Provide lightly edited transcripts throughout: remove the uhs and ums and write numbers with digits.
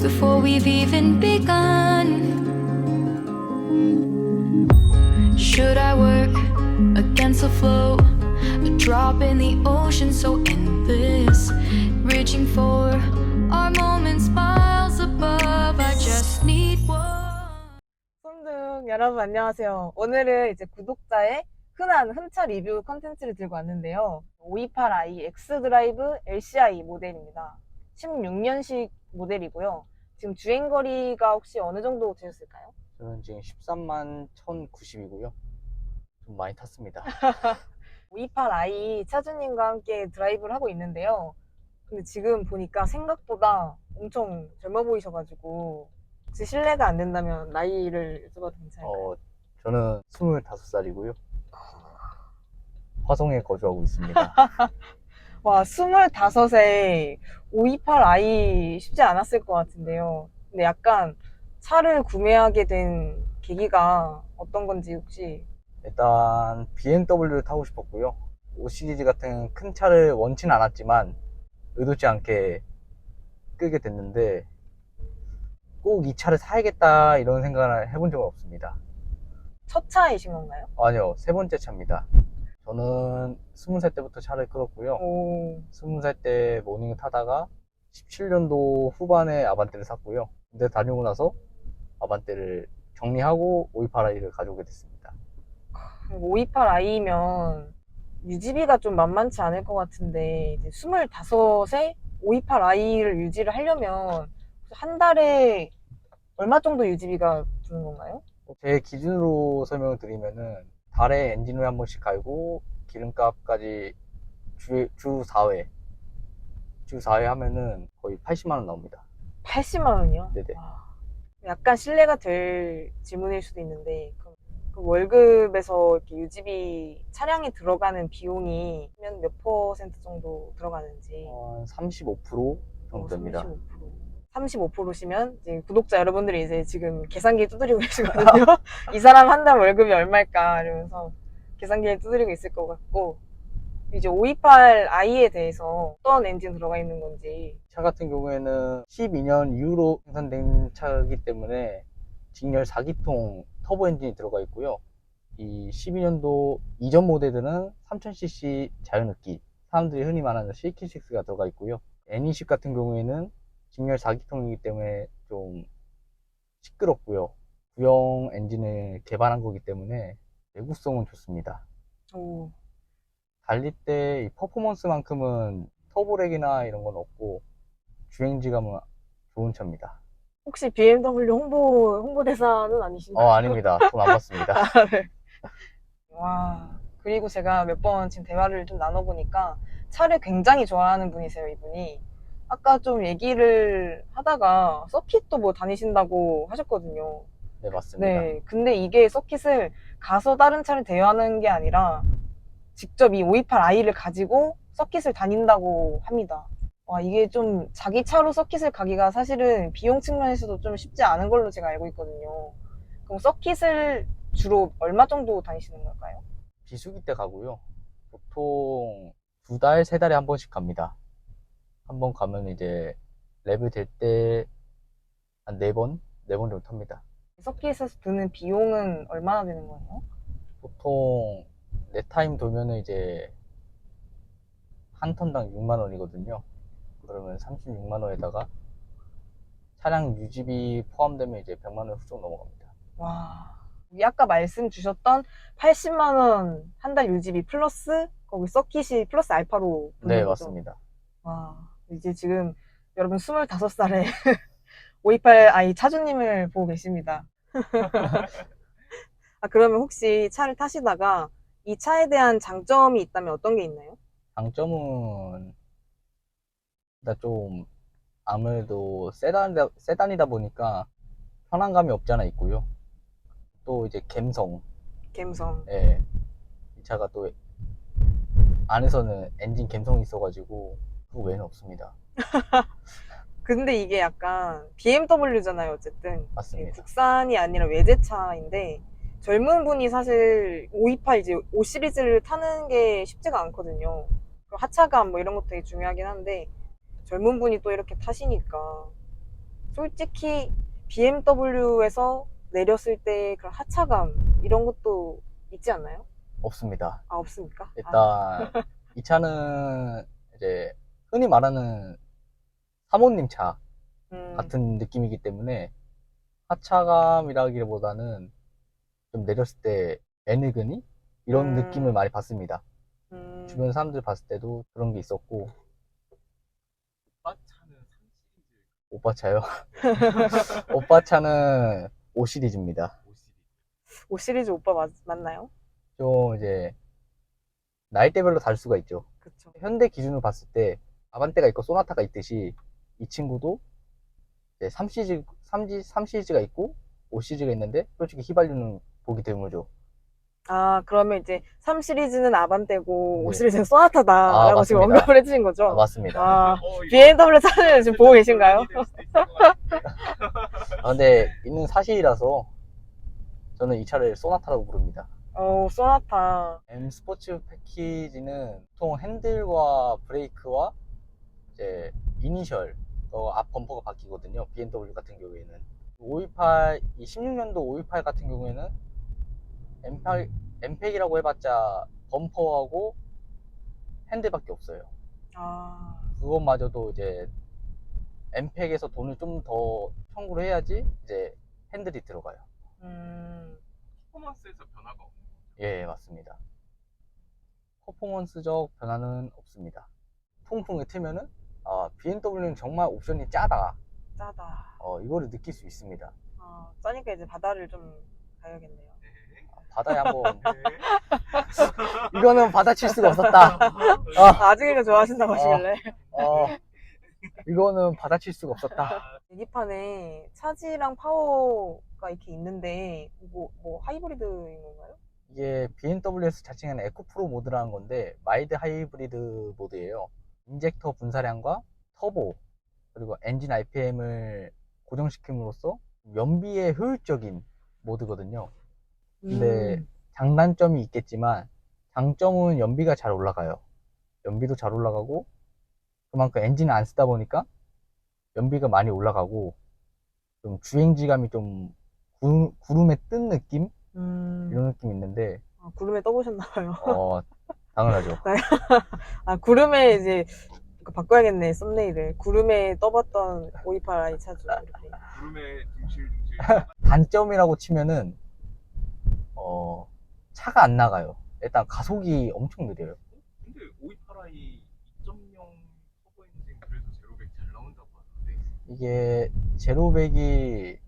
before we've even begun. Should I work against the flow? A drop in the ocean so endless, reaching for our moments miles above. I just need one. 손등 여러분 안녕하세요. 오늘은 이제 구독자의 흔한 흠차 리뷰 컨텐츠를 들고 왔는데요. 528i X드라이브 LCI 모델입니다. 16년식 모델이고요. 지금 주행거리가 혹시 어느 정도 되셨을까요? 저는 지금 13만 1,090이고요. 좀 많이 탔습니다. 528i 차주님과 함께 드라이브를 하고 있는데요. 근데 지금 보니까 생각보다 엄청 젊어 보이셔가지고 혹시 실례가 안 된다면 나이를 여쭤봐도 괜찮을까요? 저는 25살이고요. 화성에 거주하고 있습니다. 와, 25에 528i 쉽지 않았을 것 같은데요. 근데 약간 차를 구매하게 된 계기가 어떤 건지 혹시? 일단 BMW를 타고 싶었고요. 5 시리즈 같은 큰 차를 원치는 않았지만 의도치 않게 끌게 됐는데 꼭 이 차를 사야겠다 이런 생각을 해본 적은 없습니다. 첫 차이신 건가요? 아니요, 세 번째 차입니다. 저는 20살 때부터 차를 끌었고요. 오, 20살 때 모닝을 타다가 17년도 후반에 아반떼를 샀고요. 근데 다녀오고 나서 아반떼를 정리하고 528i를 가져오게 됐습니다. 528i면 유지비가 좀 만만치 않을 것 같은데 이제 25에 528i를 유지를 하려면 한 달에 얼마 정도 유지비가 드는 건가요? 제 기준으로 설명을 드리면은 달에 엔진을 한 번씩 갈고 기름값까지 주 4회 하면은 거의 80만 원 나옵니다. 80만 원이요? 네네. 약간 신뢰가 될 질문일 수도 있는데 그럼 그 월급에서 이렇게 유지비 차량에 들어가는 비용이 몇 퍼센트 정도 들어가는지. 35% 정도 됩니다. 35%시면 이제 구독자 여러분들이 이제 지금 계산기 두드리고 계시거든요. 이 사람 한 달 월급이 얼마일까 이러면서 계산기에 두드리고 있을 것 같고, 이제 528i에 대해서 어떤 엔진 들어가 있는 건지. 차 같은 경우에는 12년 이후로 생산된 차이기 때문에 직렬 4기통 터보 엔진이 들어가 있고요. 이 12년도 이전 모델들은 3000cc 자연흡기, 사람들이 흔히 말하는 실키6가 들어가 있고요. NE10 같은 경우에는 직렬 4기통이기 때문에 좀 시끄럽고요. 구형 엔진을 개발한 거기 때문에 내구성은 좋습니다. 오, 달릴 때 이 퍼포먼스만큼은 터보렉이나 이런 건 없고 주행지감은 좋은 차입니다. 혹시 BMW 홍보대사는 아니신가요? 아닙니다. 돈 안 받습니다. 네. 와, 그리고 제가 몇 번 지금 대화를 좀 나눠보니까 차를 굉장히 좋아하는 분이세요, 이분이. 아까 좀 얘기를 하다가 서킷도 뭐 다니신다고 하셨거든요. 네, 맞습니다. 네, 근데 이게 서킷을 가서 다른 차를 대여하는 게 아니라 직접 이 528i를 가지고 서킷을 다닌다고 합니다. 와, 이게 좀 자기 차로 서킷을 가기가 사실은 비용 측면에서도 좀 쉽지 않은 걸로 제가 알고 있거든요. 그럼 서킷을 주로 얼마 정도 다니시는 걸까요? 비수기 때 가고요. 보통 2달, 3달에 한 번씩 갑니다. 한 번 가면 이제 레벨 될 때 한 4번 정도 탑니다. 서킷에서 드는 비용은 얼마나 되는 거예요? 보통 내 타임 돌면은 이제 한 턴당 6만 원이거든요. 그러면 36만 원에다가 차량 유지비 포함되면 이제 100만 원 훌쩍 넘어갑니다. 와, 여기 아까 말씀 주셨던 80만 원 한 달 유지비 플러스 거기 서킷이 플러스 알파로 붙는 네, 거죠? 맞습니다. 와, 이제 지금 여러분 25살에 528i 차주님을 보고 계십니다. 그러면 혹시 차를 타시다가 이 차에 대한 장점이 있다면 어떤 게 있나요? 장점은 일단 좀 아무래도 세단이다 보니까 편안감이 없지 않아 있고요. 또 이제 감성. 감성. 예. 이 차가 또 안에서는 엔진 감성이 있어가지고 그 외에는 없습니다. 근데 이게 약간 BMW잖아요, 어쨌든. 맞습니다. 국산이 아니라 외제차인데 젊은 분이 사실 528 이제 5 시리즈를 타는 게 쉽지가 않거든요. 하차감 뭐 이런 것도 되게 중요하긴 한데 젊은 분이 또 이렇게 타시니까 솔직히 BMW에서 내렸을 때 그런 하차감 이런 것도 있지 않나요? 없습니다. 아, 없습니까? 일단 이 차는 이제 흔히 말하는 사모님 차 같은 느낌이기 때문에 하차감이라기보다는 좀 내렸을 때 애늙은이 이런 느낌을 많이 받습니다. 주변 사람들 봤을 때도 그런 게 있었고. 오빠 차는 3시리즈 오빠 차요? 오빠 차는 5 시리즈입니다. 5시리즈. 5 시리즈 오빠 맞나요? 좀 이제 나이대별로 다를 수가 있죠. 그쵸. 현대 기준으로 봤을 때 아반떼가 있고 소나타가 있듯이 이 친구도 이제 3시리즈가 있고 5 시리즈가 있는데 솔직히 휘발유는 보기 드물죠. 아, 그러면 이제 3 시리즈는 아반떼고 5 네. 시리즈는 소나타다라고 지금 맞습니다. 언급을 해주신 거죠? 아, 맞습니다. 아, 이거 BMW 차는 지금 보고 계신가요? 논란이 될 수도 있을 것 같아요. 근데 있는 사실이라서 저는 이 차를 소나타라고 부릅니다. 소나타. M 스포츠 패키지는 보통 핸들과 브레이크와 이제 이니셜 앞 범퍼가 바뀌거든요. BMW 같은 경우에는 528, 이 16년도 528 같은 경우에는 엠팩이라고 해봤자 범퍼하고 핸들밖에 없어요. 아, 그것마저도 이제 엠팩에서 돈을 좀 더 청구를 해야지 이제 핸들이 들어가요. 퍼포먼스에서 변화가 없는 거죠. 예, 맞습니다. 퍼포먼스적 변화는 없습니다. 통풍을 틀면은 BMW는 정말 옵션이 짜다. 짜다. 이거를 느낄 수 있습니다. 짜니까 이제 바다를 좀 가야겠네요. 네. 바다에 한번 네. 이거는 받아칠 수가 없었다. 아직이가 좋아하신다고 하시길래. 이거는 받아칠 수가 없었다. 계기판에 차지랑 파워가 이렇게 있는데, 뭐 하이브리드인 건가요? 이게 BMW에서 자칭하는 에코프로 모드라는 건데 마일드 하이브리드 모드예요. 인젝터 분사량과 터보 그리고 엔진 RPM을 고정시킴으로써 연비에 효율적인 모드거든요. 근데 장단점이 있겠지만 장점은 연비가 잘 올라가요. 연비도 잘 올라가고 그만큼 엔진을 안 쓰다 보니까 연비가 많이 올라가고 좀 주행지감이 좀 구름에 뜬 느낌? 이런 느낌이 있는데 구름에 떠보셨나봐요. 당연하죠. 구름에 이제 바꿔야겠네, 썸네일을. 구름에 떠봤던 528i 차주. 이렇게. 구름에 둥실둥실. 단점이라고 치면은 차가 안 나가요. 일단 가속이 엄청 느려요. 근데 528i 2.0 터보 엔진 그래도 제로백 잘 나온다고 하는데. 이게 제로백이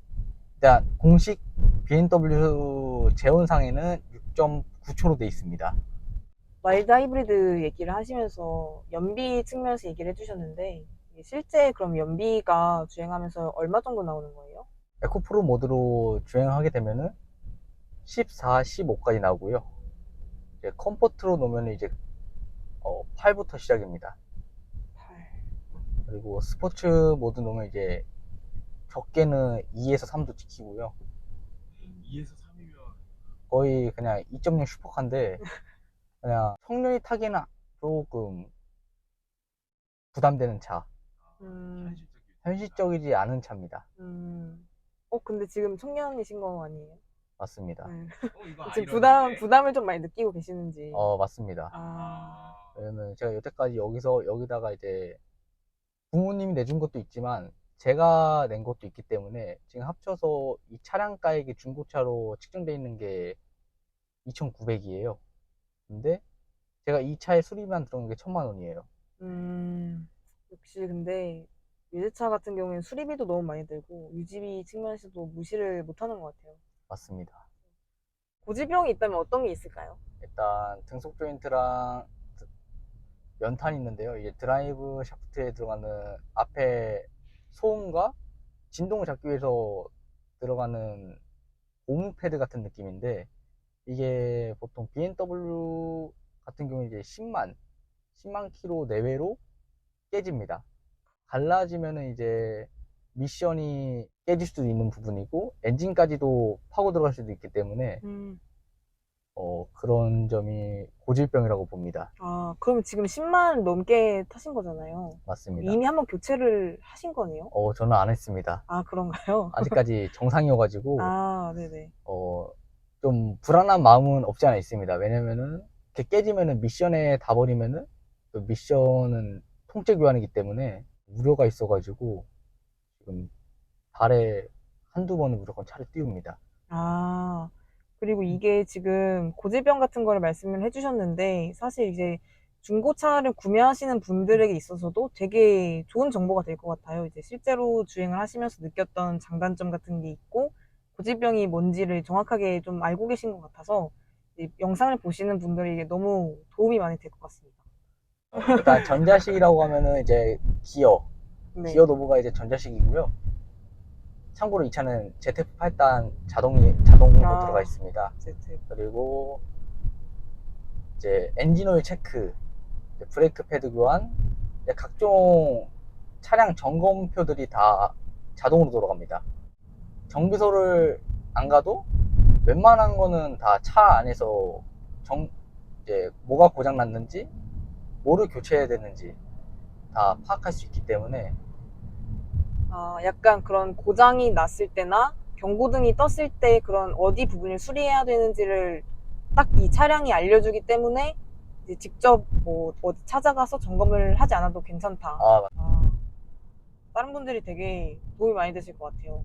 일단 공식 BMW 재원상에는 6.9초로 돼 있습니다. 마일드 하이브리드 얘기를 하시면서 연비 측면에서 얘기를 해주셨는데, 이게 실제 그럼 연비가 주행하면서 얼마 정도 나오는 거예요? 에코프로 모드로 주행하게 되면은 14, 15까지 나오고요. 이제 컴포트로 놓으면 이제 8부터 시작입니다. 8. 그리고 스포츠 모드 놓으면 이제 적게는 2에서 3도 찍히고요. 2에서 3이면 거의 그냥 2.0 슈퍼카인데 그냥 청년이 타기에는 조금 부담되는 차. 현실적이지 않은 차입니다. 근데 지금 청년이신 거 아니에요? 맞습니다. 네. 이거 지금 아이러니인데? 부담을 좀 많이 느끼고 계시는지. 맞습니다. 아, 왜냐면 제가 여태까지 여기다가 이제 부모님이 내준 것도 있지만 제가 낸 것도 있기 때문에 지금 합쳐서 이 차량가액이 중고차로 측정되어 있는 게 2,900이에요. 근데 제가 이 차에 수리비만 들어온 게 1,000만 원이에요. 역시 근데 유제차 같은 경우에는 수리비도 너무 많이 들고 유지비 측면에서도 무시를 못하는 것 같아요. 맞습니다. 고지비용이 있다면 어떤 게 있을까요? 일단 등속 조인트랑 연탄이 있는데요. 이게 드라이브 샤프트에 들어가는 앞에 소음과 진동을 잡기 위해서 들어가는 고무 패드 같은 느낌인데 이게 보통 BMW 같은 경우에 이제 10만 킬로 내외로 깨집니다. 갈라지면은 이제 미션이 깨질 수도 있는 부분이고 엔진까지도 파고 들어갈 수도 있기 때문에 그런 점이 고질병이라고 봅니다. 아, 그럼 지금 10만 넘게 타신 거잖아요. 맞습니다. 이미 한번 교체를 하신 거네요? 저는 안 했습니다. 아, 그런가요? 아직까지 정상이어가지고 아, 네네. 좀 불안한 마음은 없지 않아 있습니다. 왜냐면은 이렇게 깨지면은 미션에 다 버리면은 또 미션은 통째 교환이기 때문에 우려가 있어가지고 지금 달에 한두 번은 무조건 차를 띄웁니다. 아, 그리고 이게 지금 고질병 같은 거를 말씀을 해주셨는데, 사실 이제 중고차를 구매하시는 분들에게 있어서도 되게 좋은 정보가 될 것 같아요. 이제 실제로 주행을 하시면서 느꼈던 장단점 같은 게 있고, 고질병이 뭔지를 정확하게 좀 알고 계신 것 같아서, 이 영상을 보시는 분들에게 너무 도움이 많이 될 것 같습니다. 일단 전자식이라고 하면은 이제 기어 네. 노브가 이제 전자식이고요. 참고로 이 차는 ZF8단 자동으로 아. 들어가 있습니다. Z. 그리고 이제 엔진 오일 체크, 이제 브레이크 패드 교환, 이제 각종 차량 점검표들이 다 자동으로 돌아갑니다. 정비소를 안 가도 웬만한 거는 다 차 안에서 이제 뭐가 고장 났는지, 뭐를 교체해야 되는지 다 파악할 수 있기 때문에 아, 약간 그런 고장이 났을 때나 경고등이 떴을 때 그런 어디 부분을 수리해야 되는지를 딱 이 차량이 알려주기 때문에 이제 직접 뭐 어디 찾아가서 점검을 하지 않아도 괜찮다. 아, 다른 분들이 되게 도움이 많이 되실 것 같아요.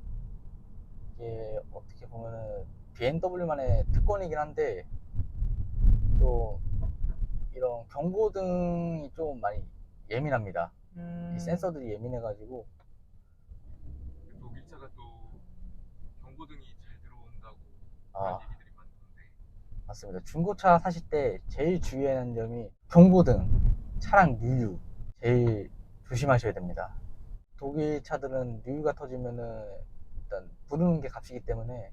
이게 어떻게 보면은 BMW만의 특권이긴 한데 좀 이런 경고등이 좀 많이 예민합니다. 이 센서들이 예민해가지고 독일차가 또 경고등이 잘 들어온다고 아. 그런 얘기들이 많던데. 맞습니다. 중고차 사실 때 제일 주의해야 하는 점이 경고등, 차량 누유 제일 조심하셔야 됩니다. 독일 차들은 누유가 터지면은 일단 부르는 게 값이기 때문에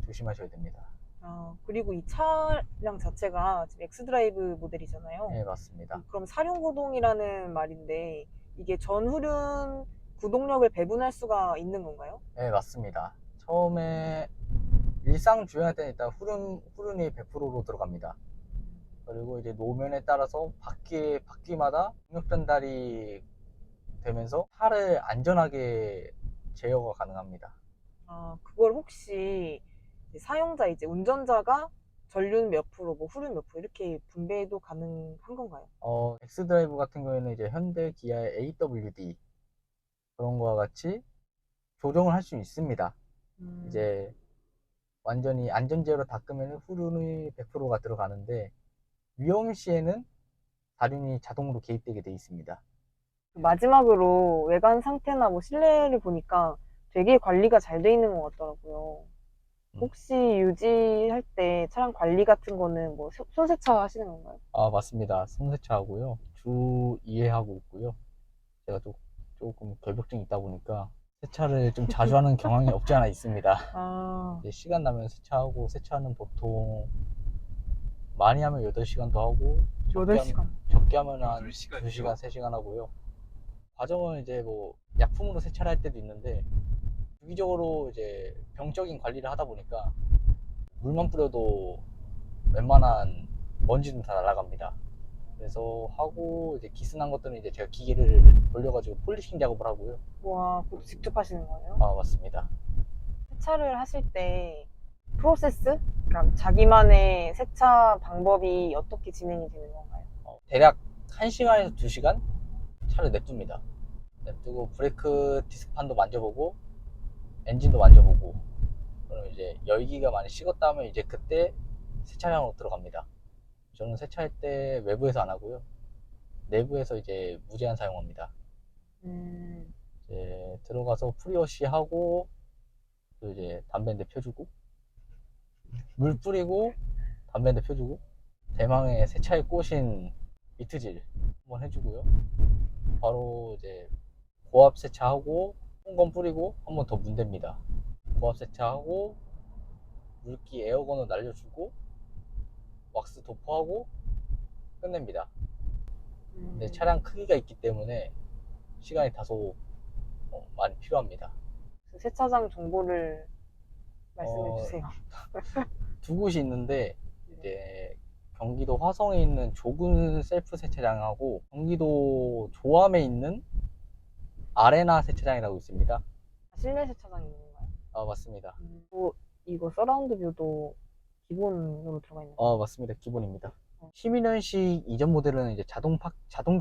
조심하셔야 됩니다. 아, 그리고 이 차량 자체가 지금 엑스드라이브 모델이잖아요. 네, 맞습니다. 그럼 사륜구동이라는 말인데 이게 전후륜 구동력을 배분할 수가 있는 건가요? 네, 맞습니다. 처음에 일상 주행할 때는 일단 후륜이 100%로 들어갑니다. 그리고 이제 노면에 따라서 바퀴마다 동력 전달이 되면서 차를 안전하게 제어가 가능합니다. 아, 그걸 혹시 이제 사용자, 이제 운전자가 전륜 몇 프로, 뭐 후륜 몇 프로 이렇게 분배도 가능한 건가요? 엑스드라이브 같은 경우에는 이제 현대 기아의 AWD 그런 거와 같이 조정을 할 수 있습니다. 이제 완전히 안전제어로 닦으면 후륜이 100%가 들어가는데 위험 시에는 다륜이 자동으로 개입되게 돼 있습니다. 마지막으로 외관 상태나 뭐 실내를 보니까 되게 관리가 잘 돼 있는 것 같더라고요. 혹시 유지할 때 차량 관리 같은 거는 뭐 손세차 하시는 건가요? 맞습니다. 손세차하고요. 주 2회 하고 있고요. 제가 조금 결벽증이 있다 보니까 세차를 좀 자주 하는 경향이 없지 않아 있습니다. 아, 이제 시간 나면 세차하고, 세차는 보통 많이 하면 8시간도 하고 8시간. 적게 하면 한 8시간이요? 2시간, 3시간 하고요. 과정은 이제 뭐 약품으로 세차를 할 때도 있는데 주기적으로 이제 병적인 관리를 하다 보니까 물만 뿌려도 웬만한 먼지는 다 날아갑니다. 그래서 하고 이제 기스난 것들은 이제 제가 기계를 돌려가지고 폴리싱 작업을 하고요. 와, 그것도 직접 하시는 거예요? 맞습니다. 세차를 하실 때 프로세스? 그러니까 자기만의 세차 방법이 어떻게 진행이 되는 건가요? 대략 1시간에서 2시간 차를 냅둡니다. 냅두고 브레이크 디스판도 만져보고 엔진도 만져보고 그럼 이제 열기가 많이 식었다 하면 이제 그때 세차장으로 들어갑니다. 저는 세차할 때 외부에서 안 하고요. 내부에서 이제 무제한 사용합니다. 이제 들어가서 프리워시 하고 또 이제 담배 한 대 펴주고 물 뿌리고 담배 한 대 펴주고 대망의 세차에 꽂힌 미트질 한번 해주고요. 바로 이제 고압 세차하고 홍건 뿌리고 한 번 더 문댑니다. 고압 세차하고 물기 에어건을 날려주고 왁스 도포하고 끝냅니다. 근데 차량 크기가 있기 때문에 시간이 다소 많이 필요합니다. 세차장 정보를 말씀해 어, 주세요. 두 곳이 있는데 이제 경기도 화성에 있는 조군 셀프 세차장하고 경기도 조암에 있는 아레나 세차장이라고 있습니다. 실내 세차장이 있는 건가요? 맞습니다. 이거 서라운드 뷰도 기본으로 들어가 있는 거예요? 맞습니다. 기본입니다. 12년식 이전 모델은 이제 자동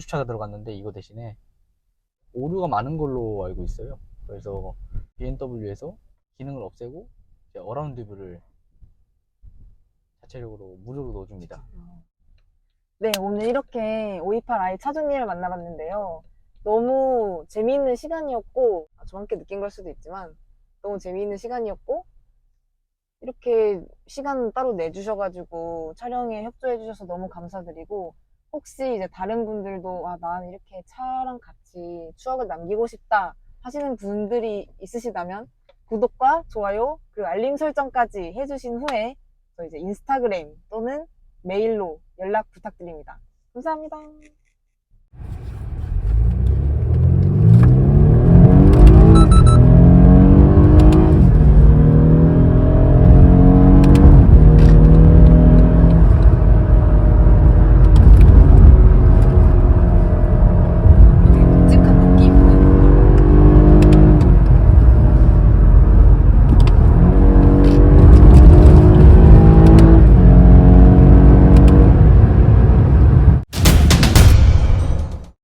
주차가 들어갔는데 이거 대신에 오류가 많은 걸로 알고 있어요. 그래서 BMW에서 기능을 없애고 이제 어라운드 뷰를 자체적으로 무료로 넣어줍니다. 네, 오늘 이렇게 528i 차주님을 만나봤는데요. 너무 재미있는 시간이었고, 저 함께 느낀 걸 수도 있지만, 너무 재미있는 시간이었고, 이렇게 시간 따로 내주셔가지고 촬영에 협조해주셔서 너무 감사드리고, 혹시 이제 다른 분들도, 난 이렇게 차랑 같이 추억을 남기고 싶다 하시는 분들이 있으시다면, 구독과 좋아요, 그리고 알림 설정까지 해주신 후에, 저 이제 인스타그램 또는 메일로 연락 부탁드립니다. 감사합니다.